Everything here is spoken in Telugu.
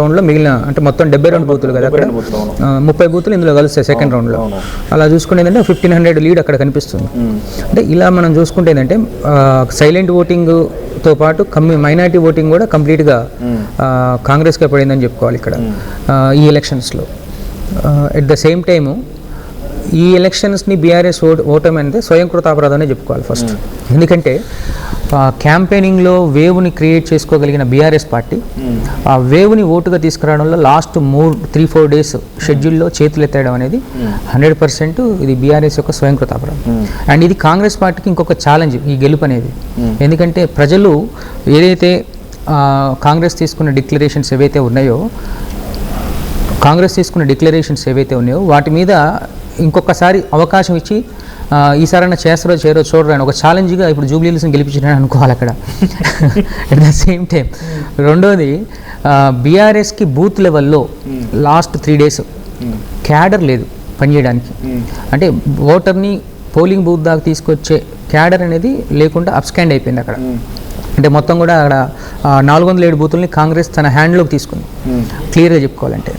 రౌండ్లో మిగిలిన అంటే మొత్తం 72 బూతులు కదా, అక్కడ 30 బూతులు ఇందులో కలుస్తాయి సెకండ్ రౌండ్లో. అలా చూసుకుంటే ఏంటంటే 1500 లీడ్ అక్కడ కనిపిస్తుంది. అంటే ఇలా మనం చూసుకుంటే ఏంటంటే సైలెంట్ ఓటింగ్తో పాటు మైనారిటీ ఓటింగ్ కూడా కంప్లీట్గా కాంగ్రెస్కే పడిందని చెప్పుకోవాలి ఇక్కడ ఈ ఎలక్షన్స్లో. ఎట్ ద సేమ్ టైము ఈ ఎలక్షన్స్ని బీఆర్ఎస్ ఓటమి అంటే స్వయంకృత అపరాధనే చెప్పుకోవాలి ఫస్ట్. ఎందుకంటే క్యాంపెయినింగ్లో వేవ్ని క్రియేట్ చేసుకోగలిగిన బీఆర్ఎస్ పార్టీ ఆ వేవ్ని ఓటుగా తీసుకురావడంలో లాస్ట్ 3-4 డేస్ షెడ్యూల్లో చేతులు ఎత్తేయడం అనేది 100% ఇది బీఆర్ఎస్ యొక్క స్వయంకృత అపరాధం. అండ్ ఇది కాంగ్రెస్ పార్టీకి ఇంకొక ఛాలెంజ్ ఈ గెలుపు అనేది. ఎందుకంటే ప్రజలు ఏదైతే కాంగ్రెస్ తీసుకున్న డిక్లరేషన్స్ ఏవైతే ఉన్నాయో వాటి మీద ఇంకొకసారి అవకాశం ఇచ్చి ఈసారైనా చేస్తారో చేయరో చూడరని ఒక ఛాలెంజ్గా ఇప్పుడు జూబ్లీహిల్స్ని గెలిపించారని అనుకోవాలి అక్కడ. అట్ ద సేమ్ టైం రెండోది బీఆర్ఎస్కి బూత్ లెవెల్లో లాస్ట్ 3 డేస్ క్యాడర్ లేదు పనిచేయడానికి. అంటే ఓటర్ని పోలింగ్ బూత్ దాకా తీసుకొచ్చే క్యాడర్ అనేది లేకుండా అబ్స్కాండ్ అయిపోయింది అక్కడ. అంటే మొత్తం కూడా అక్కడ 407 బూతుల్ని కాంగ్రెస్ తన హ్యాండ్లోకి తీసుకుంది క్లియర్గా చెప్పుకోవాలంటే.